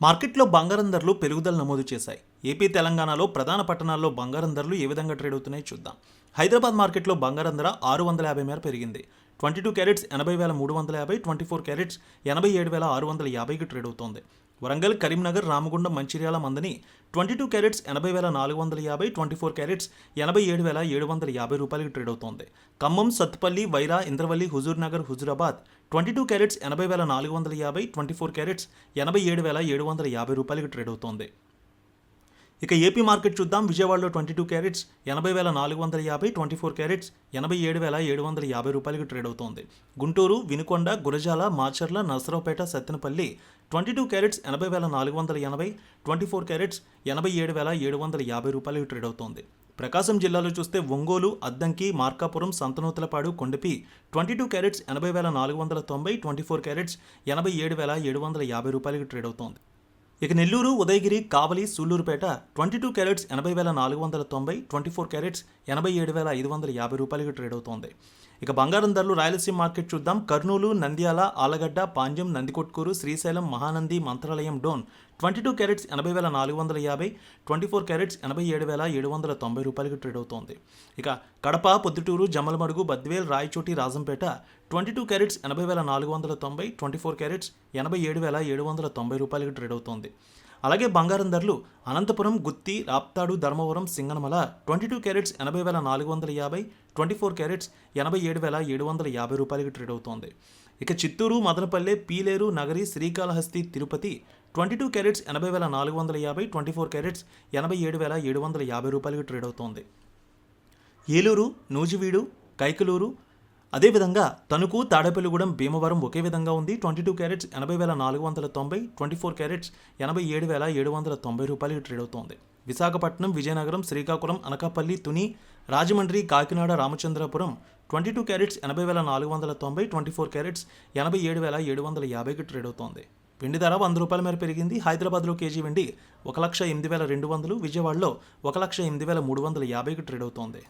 మార్కెట్లో బంగారం ధరలు పెరుగుదల నమోదు చేశాయి. ఏపీ, తెలంగాణలో ప్రధాన పట్టణాల్లో బంగారం ధరలు ఏ విధంగా ట్రేడ్ అవుతున్నాయో చూద్దాం. హైదరాబాద్ మార్కెట్లో బంగారం ధర 650 మేర పెరిగింది. 22 క్యారెట్స్ 80,350, 24 క్యారెట్స్ 87,650కి ట్రేడ్ అవుతోంది. వరంగల్, కరీంనగర్, రామగుండం, మంచిర్యాల, మందని 22 క్యారెట్స్ 80,450, 24 క్యారెట్స్ 87,750 రూపాయలకి ట్రేడ్ అవుతోంది. ఖమ్మం, సత్తుపల్లి, వైరా, ఇంద్రవల్లి, హుజూర్ నగర్, హుజూరాబాద్ 22 క్యారెట్స్ 80,450, 24 క్యారెట్స్ 87,750 రూపాయలకి ట్రేడ్ అవుతోంది. ఇక ఏపీ మార్కెట్ చూద్దాం. విజయవాడలో 22 క్యారెట్స్ 80,450, 24 క్యారెట్స్ 87,750 రూపాయలకి ట్రేడ్ అవుతోంది. గుంటూరు, వినుకొండ, గురజాల, మాచర్ల, నర్సరావుపేట, సత్తెనపల్లి 22 క్యారెట్స్ 80,480, 24 క్యారెట్స్ 87,750 రూపాయలకి ట్రేడ్ అవుతోంది. ప్రకాశం జిల్లాలో చూస్తే ఒంగోలు, అద్దంకి, మార్కాపురం, సంతనూతలపాడు, కొండపి 22 క్యారెట్స్ 80,490, 24 క్యారెట్స్ 87,750 రూపాయలకి ట్రేడ్ అవుతోంది. ఇక నెల్లూరు, ఉదయగిరి, కావలి, సూళ్లూరుపేట 22 క్యారెట్స్ 80,490, 24 క్యారెట్స్ 87,550 రూపాయలకి ట్రేడ్ అవుతోంది. ఇక బంగారం ధరలు రాయలసీమ మార్కెట్ చూద్దాం. కర్నూలు, నంద్యాల, ఆలగడ్డ, పాండ్యం, నందికొట్కూరు, శ్రీశైలం, మహానంది, మంత్రాలయం, డోన్ 22 క్యారెట్స్ 80,450, 24 క్యారెట్స్ 87,790 రూపాయలకి ట్రేడ్ అవుతోంది. ఇక కడప, పొద్దుటూరు, జమ్మలమడుగు, బద్వేల్, రాయచోటి, రాజంపేట 22 క్యారెట్స్ 80,490, 24 క్యారెట్స్ 87,790 రూపాయలకి ట్రేడ్ అవుతోంది. అలాగే బంగారం ధరలు అనంతపురం, గుత్తి, రాప్తాడు, ధర్మవరం, సింగనమల 22 క్యారెట్స్ 80,450, 24 క్యారెట్స్ 87,750 రూపాయలకి ట్రేడ్ అవుతోంది. ఇక చిత్తూరు, మదనపల్లె, పీలేరు, నగరి, శ్రీకాళహస్తి, తిరుపతి 22 క్యారెట్స్ 80,450, 24 క్యారెట్స్ 87,750 రూపాయలకి ట్రేడ్ అవుతోంది. ఏలూరు, నూజివీడు, కైకలూరు, అదేవిధంగా తణుకు, తాడేపల్లిగూడెం, భీమవరం ఒకే విధంగా ఉంది. 22 క్యారెట్స్ 80,490, 24 క్యారెట్స్ 87,790 రూపాయలకి ట్రేడ్ అవుతోంది. విశాఖపట్నం, విజయనగరం, శ్రీకాకుళం, అనకాపల్లి, తుని, రాజమండ్రి, కాకినాడ, రామచంద్రపురం 22 క్యారెట్స్ 80,490, 24 క్యారెట్స్ 87,750కి ట్రేడ్ అవుతోంది. వెండి ధర 100 రూపాయల మేర పెరిగింది. హైదరాబాద్లో కేజీ వెండి 1,08,200, విజయవాడలో 1,08,350కి ట్రేడ్ అవుతోంది.